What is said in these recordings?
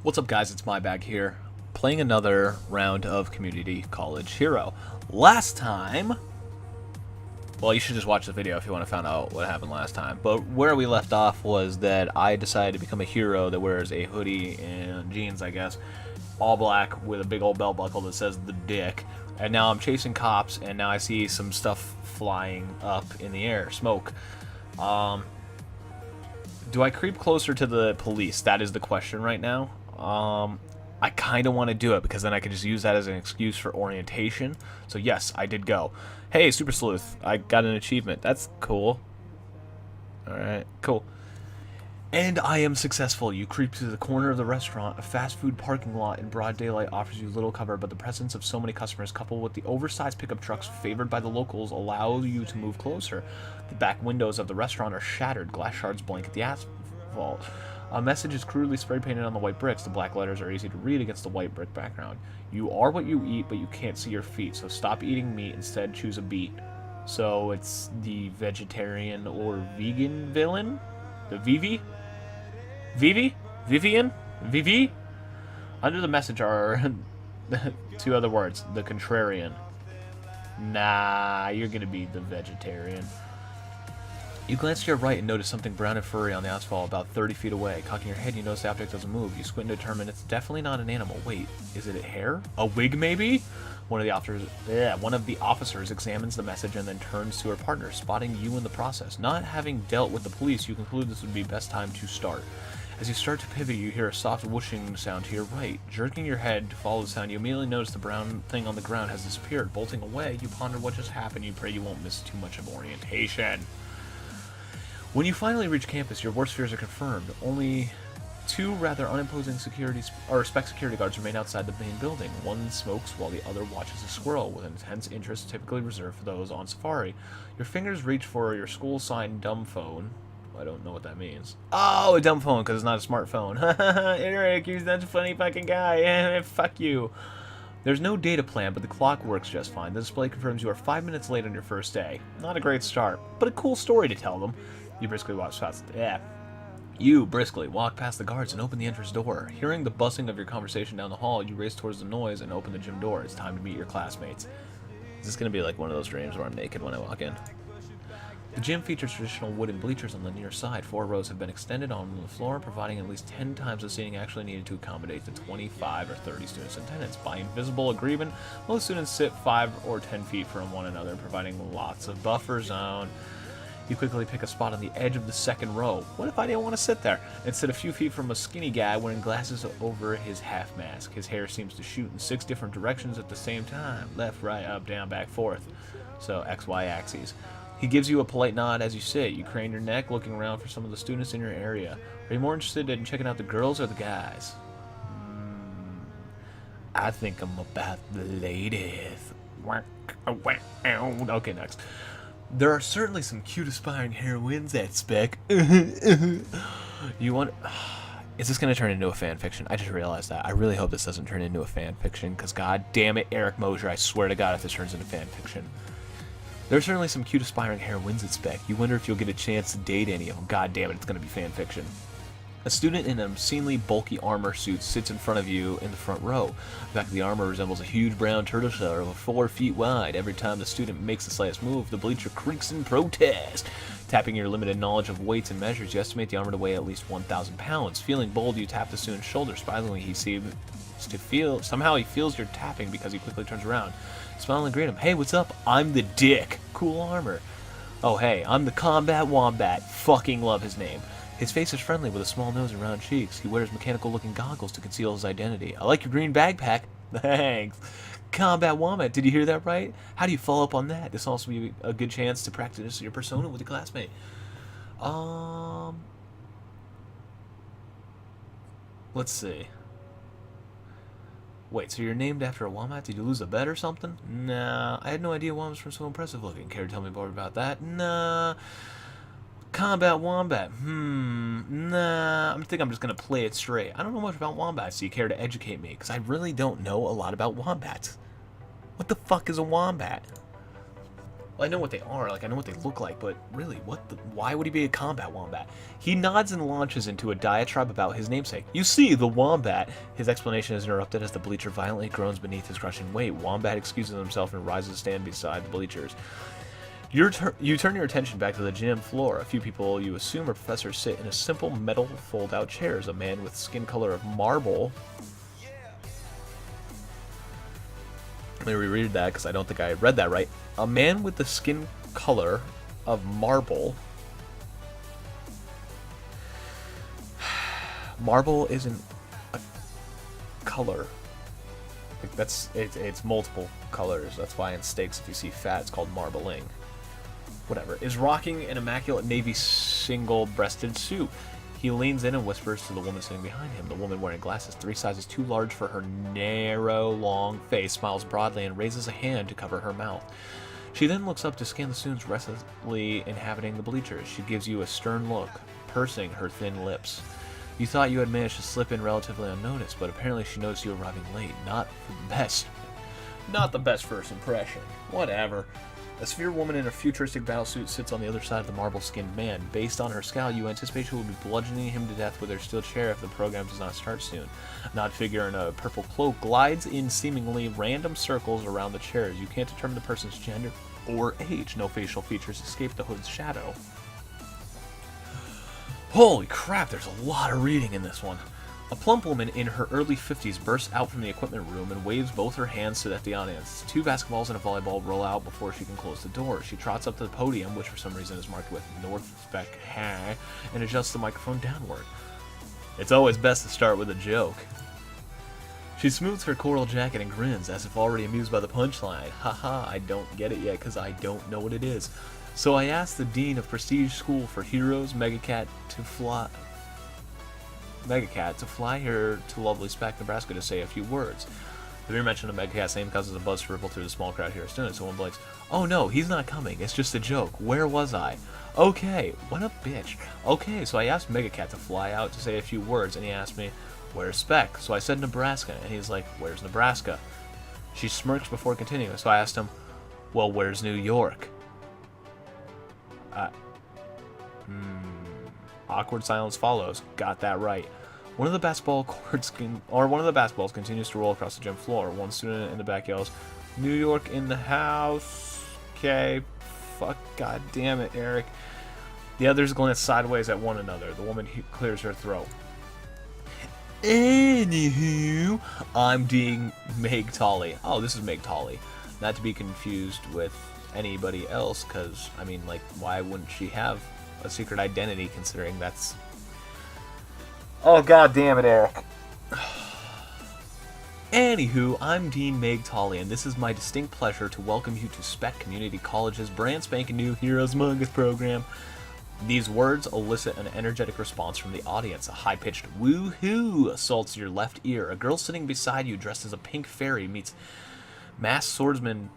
What's up, guys? It's Mibag here, playing another round of Community College Hero. Last time, well, you should just watch the video if you want to find out what happened last time. But where we left off was that I decided to become a hero that wears a hoodie and jeans, I guess, all black with a big old belt buckle that says "The Dick." And now I'm chasing cops, and now I see some stuff flying up in the air, smoke. Do I creep closer to the police? That is the question right now. I kind of want to do it because then I can just use that as an excuse for orientation. So yes, I did go. Hey, Super Sleuth, I got an achievement. That's cool. Alright, cool. And I am successful. You creep to the corner of the restaurant. A fast food parking lot in broad daylight offers you little cover, but the presence of so many customers, coupled with the oversized pickup trucks favored by the locals, allow you to move closer. The back windows of the restaurant are shattered. Glass shards blanket the asphalt. A message is crudely spray painted on the white bricks. The black letters are easy to read against the white brick background. You are what you eat, but you can't see your feet, so stop eating meat. Instead, choose a beet. So it's the vegetarian or vegan villain? The Vivi? Vivi? Vivian? Vivi? Under the message are two other words. The contrarian. Nah, you're gonna be the vegetarian. You glance to your right and notice something brown and furry on the asphalt about 30 feet away. Cocking your head, you notice the object doesn't move. You squint and determine it's definitely not an animal. Wait, is it a hair? A wig, maybe? One of the officers examines the message and then turns to her partner, spotting you in the process. Not having dealt with the police, you conclude this would be best time to start. As you start to pivot, you hear a soft whooshing sound to your right. Jerking your head to follow the sound, you immediately notice the brown thing on the ground has disappeared. Bolting away, you ponder what just happened. You pray you won't miss too much of orientation. When you finally reach campus, your worst fears are confirmed. Only two rather unimposing spec security guards remain outside the main building. One smokes while the other watches a squirrel, with intense interest typically reserved for those on safari. Your fingers reach for your school sign dumb phone. I don't know what that means. Oh, a dumb phone, because it's not a smartphone. Eric, you're such a funny fucking guy. Fuck you. There's no data plan, but the clock works just fine. The display confirms you are 5 minutes late on your first day. Not a great start, but a cool story to tell them. You briskly walk past. You briskly walk past the guards and open the entrance door. Hearing the buzzing of your conversation down the hall, you race towards the noise and open the gym door. It's time to meet your classmates. Is this going to be like one of those dreams where I'm naked when I walk in? The gym features traditional wooden bleachers on the near side. 4 rows have been extended on the floor, providing at least 10 times the seating actually needed to accommodate the 25 or 30 students in attendance. By invisible agreement, most students sit 5 or 10 feet from one another, providing lots of buffer zone. You quickly pick a spot on the edge of the second row. What if I didn't want to sit there? And sit a few feet from a skinny guy wearing glasses over his half mask. His hair seems to shoot in 6 different directions at the same time. Left, right, up, down, back, forth. So XY axes. He gives you a polite nod as you sit. You crane your neck, looking around for some of the students in your area. Are you more interested in checking out the girls or the guys? I think I'm about the ladies. Okay, next. There are certainly some cute aspiring heroines at Spec. You want... Is this going to turn into a fan fiction? I just realized that. I really hope this doesn't turn into a fan fiction, because god damn it, Eric Mosier, I swear to god if this turns into fan fiction. There are certainly some cute aspiring heroines at Spec. You wonder if you'll get a chance to date any of them. God damn it, it's going to be fan fiction. A student in an obscenely bulky armor suit sits in front of you in the front row. The back of the armor resembles a huge brown turtle shell over 4 feet wide. Every time the student makes the slightest move, the bleacher creaks in protest. Tapping your limited knowledge of weights and measures, you estimate the armor to weigh at least 1,000 pounds. Feeling bold, you tap the student's shoulder. Surprisingly, somehow he feels your tapping because he quickly turns around. Smiling and greet him. Hey, what's up? I'm the Dick. Cool armor. Oh, hey, I'm the Combat Wombat. Fucking love his name. His face is friendly with a small nose and round cheeks. He wears mechanical-looking goggles to conceal his identity. I like your green backpack. Thanks. Combat Wombat, did you hear that right? How do you follow up on that? This will also be a good chance to practice your persona with your classmate. Let's see. Wait, so you're named after a wombat? Did you lose a bet or something? Nah, I had no idea wombats were so impressive looking. Care to tell me more about that? Nah. Combat Wombat. Nah. I think I'm just going to play it straight. I don't know much about wombats, so you care to educate me? Because I really don't know a lot about wombats. What the fuck is a wombat? Well, I know what they are, like, I know what they look like, but really, why would he be a combat wombat? He nods and launches into a diatribe about his namesake. You see, the wombat. His explanation is interrupted as the bleacher violently groans beneath his crushing weight. Wombat excuses himself and rises to stand beside the bleachers. You turn your attention back to the gym floor. A few people you assume are professors sit in a simple metal fold-out chairs. A man with skin color of marble. Let me reread that because I don't think I read that right. A man with the skin color of marble. Marble isn't a color. It's multiple colors. That's why in steaks, if you see fat, it's called marbling. Whatever. Is rocking an immaculate navy single-breasted suit. He leans in and whispers to the woman sitting behind him. The woman wearing glasses 3 sizes too large for her narrow, long face smiles broadly and raises a hand to cover her mouth. She then looks up to scan the students restlessly inhabiting the bleachers. She gives you a stern look, pursing her thin lips. You thought you had managed to slip in relatively unnoticed, but apparently she noticed you arriving late. Not the best first impression. Whatever. A severe woman in a futuristic battlesuit sits on the other side of the marble-skinned man. Based on her scowl, you anticipate she will be bludgeoning him to death with her steel chair if the program does not start soon. An odd figure in a purple cloak glides in seemingly random circles around the chairs. You can't determine the person's gender or age. No facial features escape the hood's shadow. Holy crap, there's a lot of reading in this one. A plump woman in her early 50s bursts out from the equipment room and waves both her hands to the audience. 2 basketballs and a volleyball roll out before she can close the door. She trots up to the podium, which for some reason is marked with North Spec High, and adjusts the microphone downward. It's always best to start with a joke. She smooths her coral jacket and grins, as if already amused by the punchline. Haha, I don't get it yet because I don't know what it is. So I asked the Dean of Prestige School for Heroes, Megacat to fly here to lovely Spec, Nebraska to say a few words. The mere mention of Megacat's name causes a buzz to ripple through the small crowd here at students, so one blinks. Oh no, he's not coming, it's just a joke. Where was I? Okay, what a bitch. Okay, so I asked Megacat to fly out to say a few words, and he asked me, where's Spec? So I said Nebraska, and he's like, where's Nebraska? She smirks before continuing, so I asked him, well, where's New York? Awkward silence follows. Got that right. One of the basketballs continues to roll across the gym floor. One student in the back yells, New York in the house. Okay. Fuck. God damn it, Eric. The others glance sideways at one another. The woman clears her throat. Anywho, I'm being Meg Tolley. Oh, this is Meg Tolley. Not to be confused with anybody else, because, I mean, like, why wouldn't she have a secret identity considering that's... Oh, god damn it, Eric. Anywho, I'm Dean Meg Tolley, and this is my distinct pleasure to welcome you to Spec Community College's brand spanking new Heroes Among Us program. These words elicit an energetic response from the audience. A high-pitched woo-hoo assaults your left ear. A girl sitting beside you dressed as a pink fairy meets masked swordsman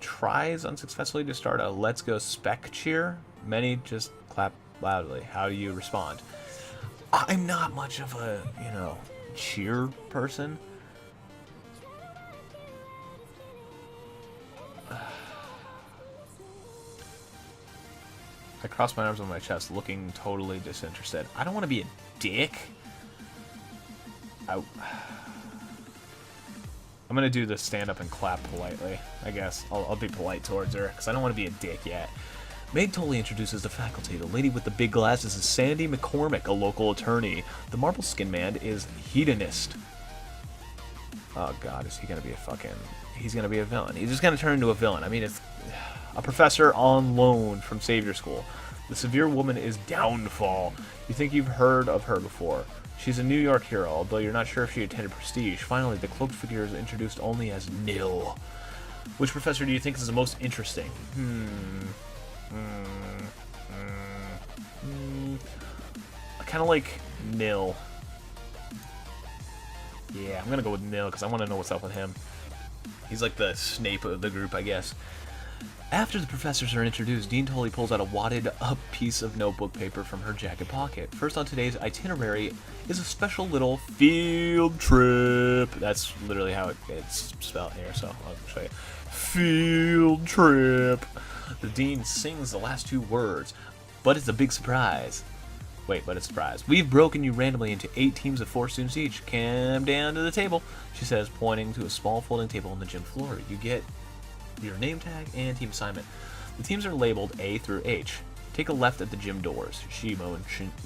tries unsuccessfully to start a Let's Go Spec cheer. Many just clap loudly. How do you respond? I'm not much of a, cheer person. I cross my arms on my chest, looking totally disinterested. I don't want to be a dick. I'm going to do the stand up and clap politely, I guess. I'll be polite towards her, because I don't want to be a dick yet. Meg Tolley introduces the faculty. The lady with the big glasses is Sandy McCormick, a local attorney. The marble skin man is Hedonist. Oh god, is he going to be a fucking... He's going to be a villain. He's just going to turn into a villain. I mean, it's a professor on loan from Savior School. The severe woman is Downfall. You think you've heard of her before. She's a New York hero, although you're not sure if she attended Prestige. Finally, the cloaked figure is introduced only as Nil. Which professor do you think is the most interesting? I kind of like Nil. Yeah, I'm gonna go with Nil because I want to know what's up with him. He's like the Snape of the group, I guess. After the professors are introduced, Dean Tolley pulls out a wadded up piece of notebook paper from her jacket pocket. First on today's itinerary is a special little field trip. That's literally how it's spelled here, so I'll show you. Field trip. The dean sings the last 2 words, but it's a big surprise. Wait, but it's a surprise. We've broken you randomly into 8 teams of 4 students each. Come down to the table, she says, pointing to a small folding table on the gym floor. You get your name tag and team assignment. The teams are labeled A through H. Take a left at the gym doors. She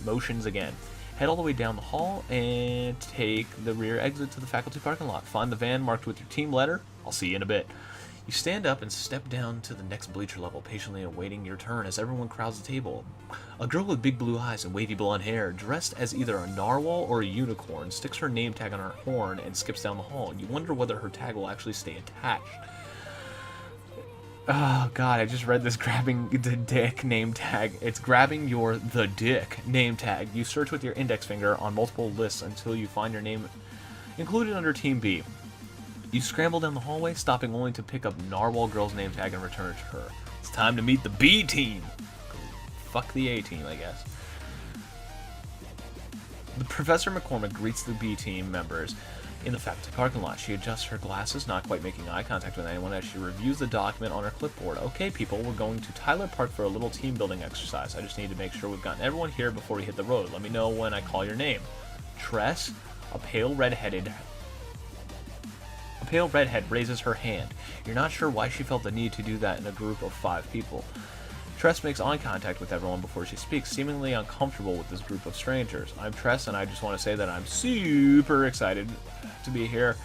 motions again. Head all the way down the hall and take the rear exit to the faculty parking lot. Find the van marked with your team letter. I'll see you in a bit. You stand up and step down to the next bleacher level, patiently awaiting your turn as everyone crowds the table. A girl with big blue eyes and wavy blonde hair, dressed as either a narwhal or a unicorn, sticks her name tag on her horn and skips down the hall. You wonder whether her tag will actually stay attached. Oh god, I just read this grabbing the dick name tag. It's grabbing your the dick name tag. You search with your index finger on multiple lists until you find your name included under Team B. You scramble down the hallway, stopping only to pick up Narwhal Girl's name tag and return it to her. It's time to meet the B team. Fuck the A team, I guess. The Professor McCormick greets the B team members in the faculty parking lot. She adjusts her glasses, not quite making eye contact with anyone, as she reviews the document on her clipboard. Okay, people, we're going to Tyler Park for a little team building exercise. I just need to make sure we've gotten everyone here before we hit the road. Let me know when I call your name. Tress, a pale redhead raises her hand. You're not sure why she felt the need to do that in a group of 5 people. Tress makes eye contact with everyone before she speaks, seemingly uncomfortable with this group of strangers. I'm Tress, and I just want to say that I'm super excited to be here.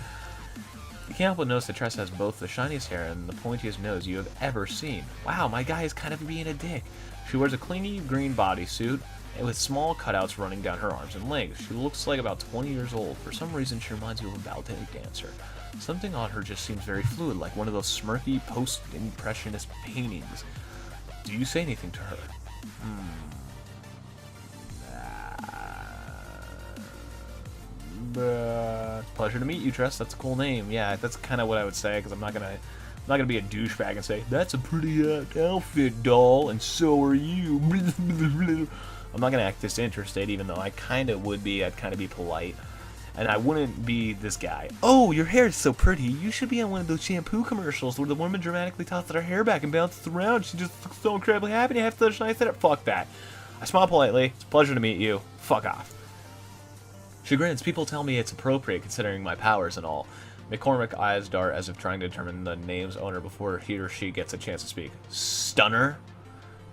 You can't help but notice that Tress has both the shiniest hair and the pointiest nose you have ever seen. Wow, my guy is kind of being a dick. She wears a clingy green bodysuit with small cutouts running down her arms and legs. She looks like about 20 years old. For some reason, she reminds me of a ballet dancer. Something on her just seems very fluid, like one of those smirky post-impressionist paintings. Do you say anything to her? Pleasure to meet you, Tress. That's a cool name. Yeah, that's kind of what I would say, because I'm not gonna be a douchebag and say that's a pretty outfit, doll, and so are you. I'm not gonna act disinterested, even though I kind of would be. I'd kind of be polite. And I wouldn't be this guy. Oh, your hair is so pretty. You should be on one of those shampoo commercials where the woman dramatically tosses her hair back and bounces around. She just looks so incredibly happy to have such nice hair. Fuck that. I smile politely. It's a pleasure to meet you. Fuck off. She grins. People tell me it's appropriate considering my powers and all. McCormick eyes dart as if trying to determine the name's owner before he or she gets a chance to speak. Stunner?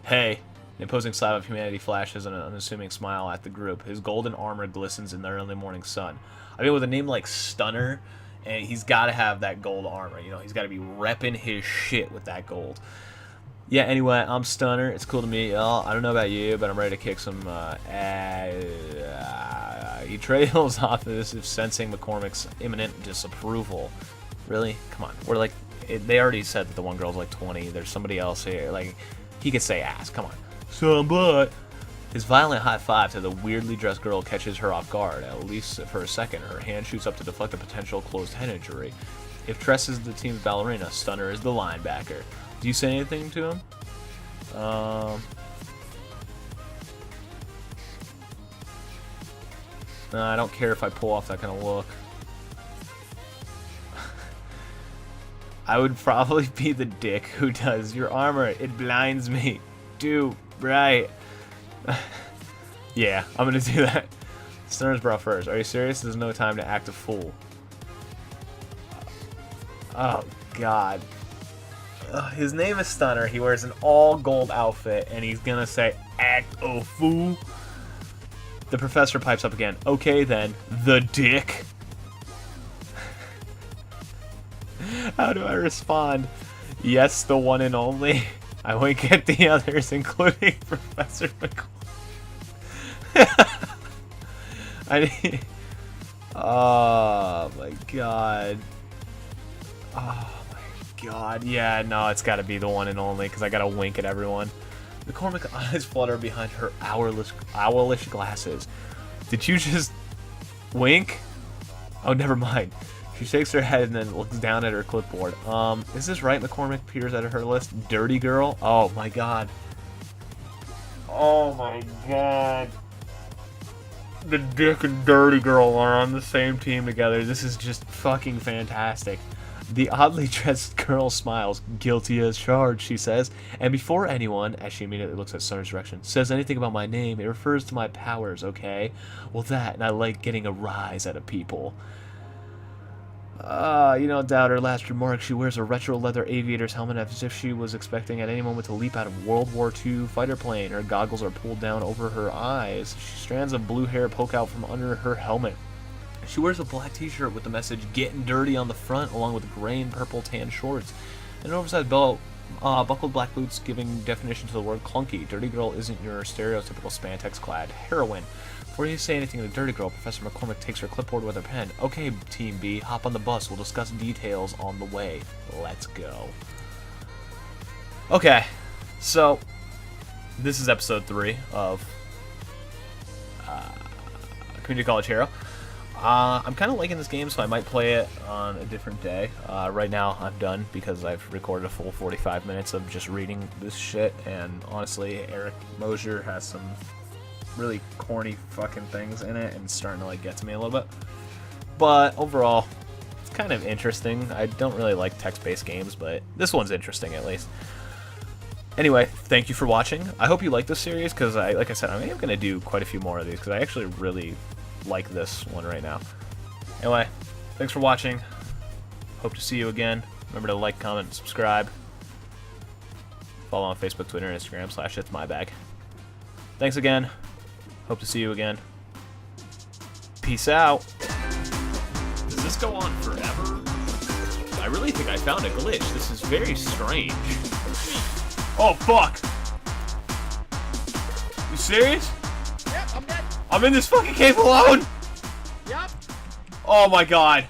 Hey. An imposing slab of humanity flashes an unassuming smile at the group. His golden armor glistens in the early morning sun. I mean, with a name like Stunner, and he's got to have that gold armor. You know, he's got to be repping his shit with that gold. Yeah, anyway, I'm Stunner. It's cool to meet y'all. I don't know about you, but I'm ready to kick some He trails off as if sensing McCormick's imminent disapproval. Really? Come on. We're like, they already said that the one girl's like 20. There's somebody else here. Like, he could say ass. Come on. Some butt. His violent high five to the weirdly dressed girl catches her off guard, at least for a second. Her hand shoots up to deflect a potential closed head injury. If Tress is the team's ballerina, Stunner is the linebacker. Do you say anything to him? No, I don't care if I pull off that kind of look. I would probably be the dick who does your armor. It blinds me. Do right. Yeah, I'm gonna do that. Stunner's brought first. Are you serious? There's no time to act a fool. Oh God. His name is Stunner. He wears an all gold outfit, and he's gonna say act a fool. The professor pipes up again. Okay then, the dick. How do I respond? Yes, the one and only. I wink at the others, including Professor McCoy. Oh my god. Oh my god. Yeah, no, it's gotta be the one and only, because I gotta wink at everyone. McCormick's eyes flutter behind her owlish glasses. Did you just wink? Oh, never mind. She shakes her head and then looks down at her clipboard. Is this right? McCormick peers at her list. Dirty girl? Oh my god. Oh my god. The dick and dirty girl are on the same team together. This is just fucking fantastic. The oddly dressed girl smiles. Guilty as charged, she says. And before anyone, as she immediately looks at Summer's direction, says anything about my name, it refers to my powers, okay? Well, that, and I like getting a rise out of people. You don't doubt her last remark. She wears a retro leather aviator's helmet as if she was expecting at any moment to leap out of World War II fighter plane. Her goggles are pulled down over her eyes. Strands of blue hair poke out from under her helmet. She wears a black t-shirt with the message "Getting Dirty" on the front, along with gray and purple tan shorts. And an oversized belt, buckled black boots giving definition to the word clunky. Dirty girl isn't your stereotypical spandex-clad heroine. Before you say anything to the dirty girl, Professor McCormick takes her clipboard with her pen. Okay, Team B, hop on the bus. We'll discuss details on the way. Let's go. Okay, so this is episode 3 of Community College Hero. I'm kind of liking this game, so I might play it on a different day. Right now, I'm done because I've recorded a full 45 minutes of just reading this shit, and honestly, Eric Mosier has some really corny fucking things in it, and it's starting to like get to me a little bit. But overall, it's kind of interesting. I don't really like text-based games, but this one's interesting at least. Anyway, thank you for watching. I hope you like this series, because like I said, I am going to do quite a few more of these, because I actually really like this one right now. Anyway, thanks for watching. Hope to see you again. Remember to like, comment, and subscribe. Follow on Facebook, Twitter, and Instagram /itsmybag. Thanks again. Hope to see you again. Peace out. Does this go on forever? I really think I found a glitch. This is very strange. Oh, fuck! You serious? Yep, I'm dead. I'm in this fucking cave alone! Yep. Oh my god.